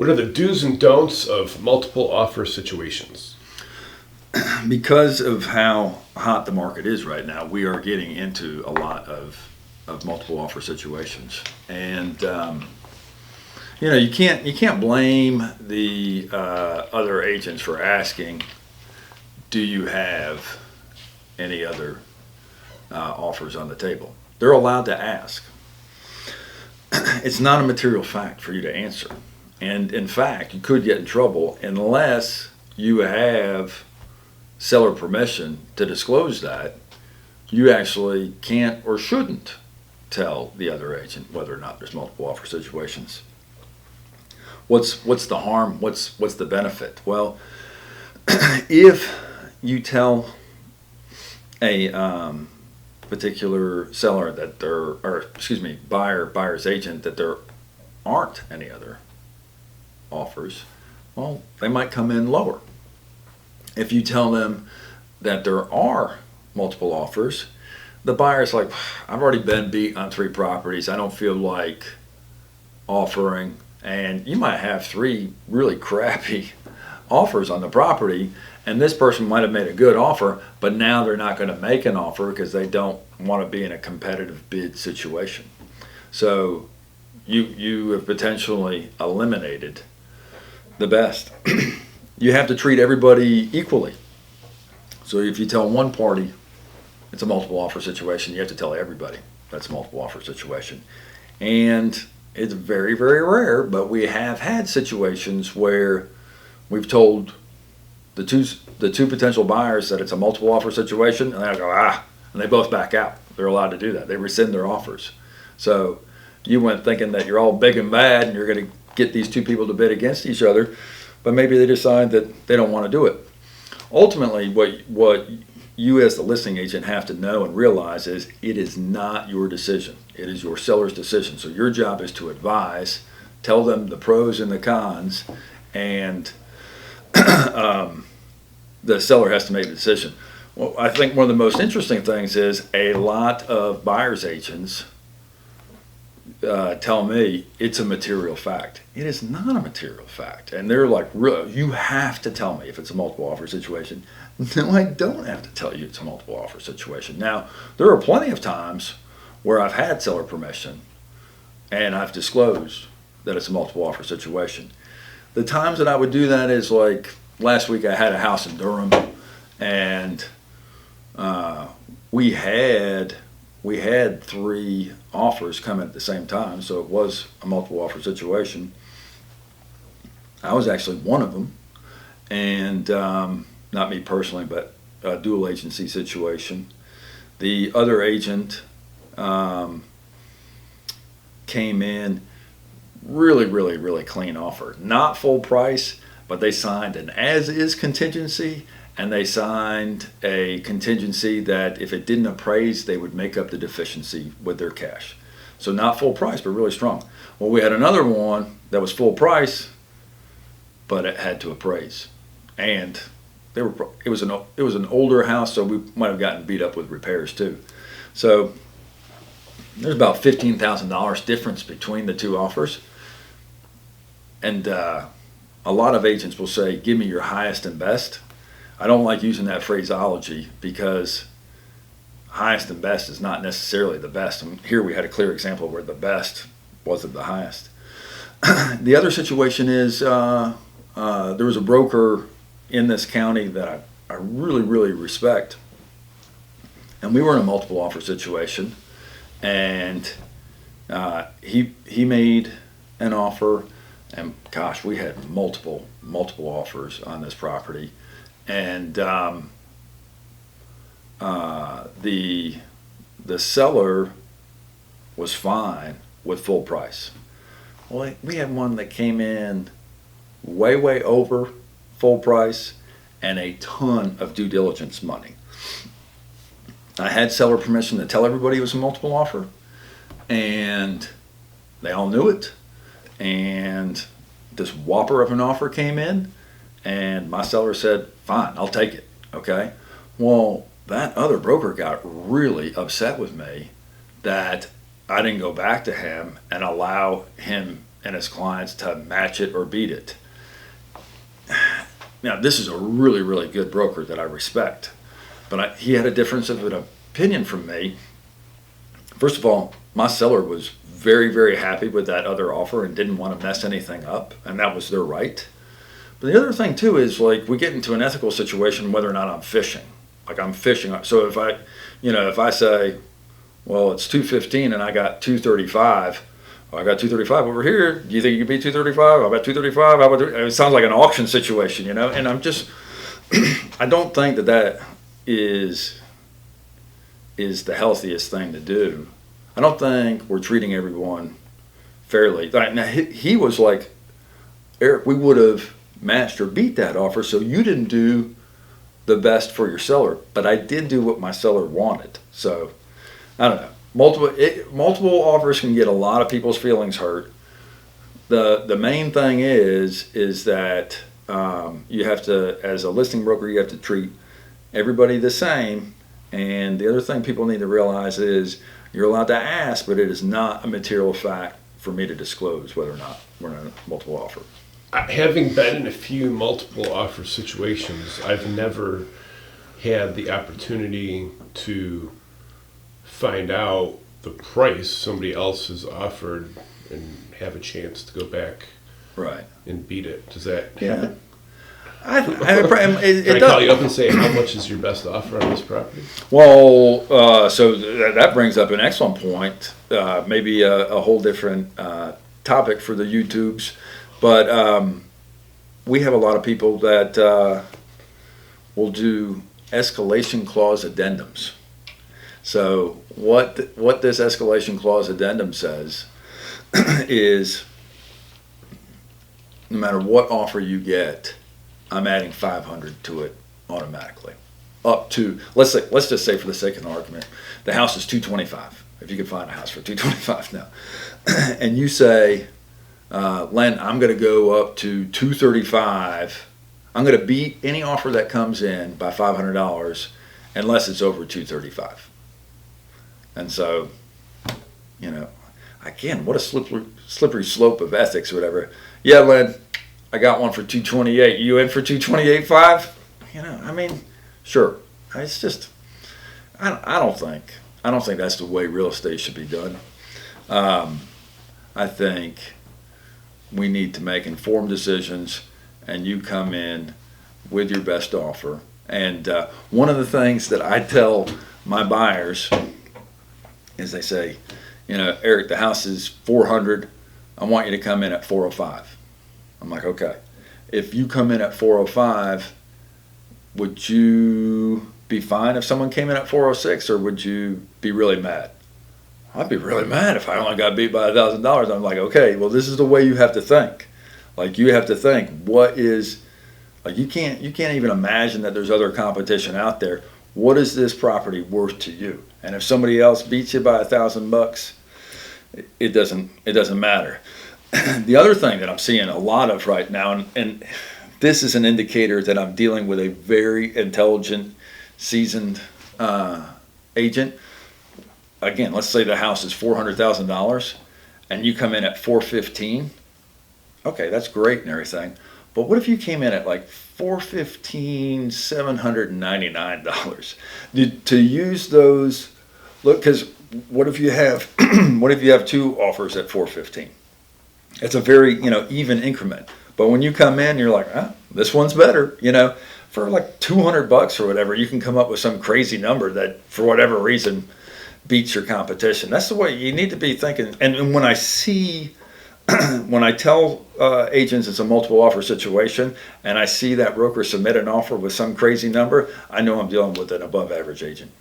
What are the do's and don'ts of multiple offer situations? Because of how hot the market is right now, we are getting into a lot of multiple offer situations, and you can't blame the other agents for asking, "Do you have any other offers on the table?" They're allowed to ask. It's not a material fact for you to answer, and in fact, you could get in trouble unless you have seller permission to disclose that. You actually can't or shouldn't tell the other agent whether or not there's multiple offer situations. What's the harm? What's the benefit? Well, if you tell a particular seller that there, or excuse me, buyer's agent, that there aren't any other offers, well, they might come in lower. If you tell them that there are multiple offers, the buyer's like, I've already been beat on 3 properties. I don't feel like offering. And you might have 3 really crappy offers on the property, and this person might have made a good offer, but now they're not going to make an offer because they don't want to be in a competitive bid situation. So you have potentially eliminated the best. You have to treat everybody equally. So if you tell one party it's a multiple offer situation, you have to tell everybody that's a multiple offer situation. And it's very, very rare, but we have had situations where we've told the two potential buyers that it's a multiple offer situation, and they go, and they both back out. They're allowed to do that. They rescind their offers. So you went thinking that you're all big and bad and you're going to get these 2 people to bid against each other, but maybe they decide that they don't want to do it. Ultimately, what you as the listing agent have to know and realize is it is not your decision. It is your seller's decision. So your job is to advise, tell them the pros and the cons, and the seller has to make a decision. Well, I think one of the most interesting things is a lot of buyer's agents tell me it's a material fact. It is not a material fact. And they're like, you have to tell me if it's a multiple offer situation. No, I don't have to tell you it's a multiple offer situation. Now, there are plenty of times where I've had seller permission and I've disclosed that it's a multiple offer situation. The times that I would do that is like last week I had a house in Durham, and we had 3 offers come in at the same time, so it was a multiple offer situation. I was actually one of them, and not me personally, but a dual agency situation. The other agent came in really, really, really clean offer. Not full price, but they signed an as-is contingency, and they signed a contingency that if it didn't appraise, they would make up the deficiency with their cash. So not full price, but really strong. Well, we had another one that was full price, but it had to appraise. And it was an older house, so we might have gotten beat up with repairs too. So there's about $15,000 difference between the 2 offers. And a lot of agents will say, give me your highest and best. I don't like using that phraseology because highest and best is not necessarily the best. And here we had a clear example where the best wasn't the highest. The other situation is there was a broker in this county that I really, really respect. And we were in a multiple offer situation. And he made an offer. And gosh, we had multiple offers on this property. And the seller was fine with full price. Well, we had one that came in way over full price and a ton of due diligence money. I had seller permission to tell everybody it was a multiple offer, and they all knew it. And this whopper of an offer came in, and my seller said, fine, I'll take it. Okay. Well, that other broker got really upset with me that I didn't go back to him and allow him and his clients to match it or beat it. Now, this is a really, really good broker that I respect, but he had a difference of an opinion from me. First of all, my seller was very, very happy with that other offer and didn't want to mess anything up, and that was their right. But the other thing too is, like, we get into an ethical situation whether or not I'm fishing. Like, I'm fishing. So if I say, well, it's 215 and I got 235. I got 235 over here. Do you think you could beat 235? How about 235? How about it sounds like an auction situation, And I'm just, I don't think that is the healthiest thing to do. I don't think we're treating everyone fairly. Now, he was like, Eric, we would have matched or beat that offer, so you didn't do the best for your seller, but I did do what my seller wanted. So I don't know. Multiple offers can get a lot of people's feelings hurt. The main thing is that you have to, as a listing broker, you have to treat everybody the same. And the other thing people need to realize is you're allowed to ask, but it is not a material fact for me to disclose whether or not we're in a multiple offer. Having been in a few multiple offer situations, I've never had the opportunity to find out the price somebody else has offered and have a chance to go back right and beat it. Does that happen? Can I call you up and say, how much is your best offer on this property? Well, so that brings up an excellent point. Maybe a whole different topic for the YouTubes. But we have a lot of people that will do escalation clause addendums. So what this escalation clause addendum says is, no matter what offer you get, I'm adding 500 to it automatically. Up to, let's just say for the sake of an argument, the house is 225. If you can find a house for 225 now, and you say, Len, I'm going to go up to 235. I'm going to beat any offer that comes in by $500 unless it's over 235. And so, again, what a slippery slope of ethics or whatever. Yeah, Len, I got one for 228. You in for 228.5? Sure. It's just, I don't think that's the way real estate should be done. I think we need to make informed decisions, and you come in with your best offer. And one of the things that I tell my buyers is, they say, Eric, the house is 400. I want you to come in at 405. I'm like, okay. If you come in at 405, would you be fine if someone came in at 406, or would you be really mad? I'd be really mad if I only got beat by $1,000. I'm like, okay, well, this is the way you have to think. Like, you have to think, you can't even imagine that there's other competition out there. What is this property worth to you? And if somebody else beats you by $1,000, it doesn't matter. The other thing that I'm seeing a lot of right now, and this is an indicator that I'm dealing with a very intelligent, seasoned agent. Again, let's say the house is $400,000 and you come in at $415. Okay, that's great and everything. But what if you came in at like $415,799? To use those, look, because what if you have two offers at $415? It's a very even increment. But when you come in, you're like, this one's better. For like $200 or whatever, you can come up with some crazy number that, for whatever reason, beats your competition. That's the way you need to be thinking. And when I tell agents it's a multiple offer situation, and I see that broker submit an offer with some crazy number, I know I'm dealing with an above average agent.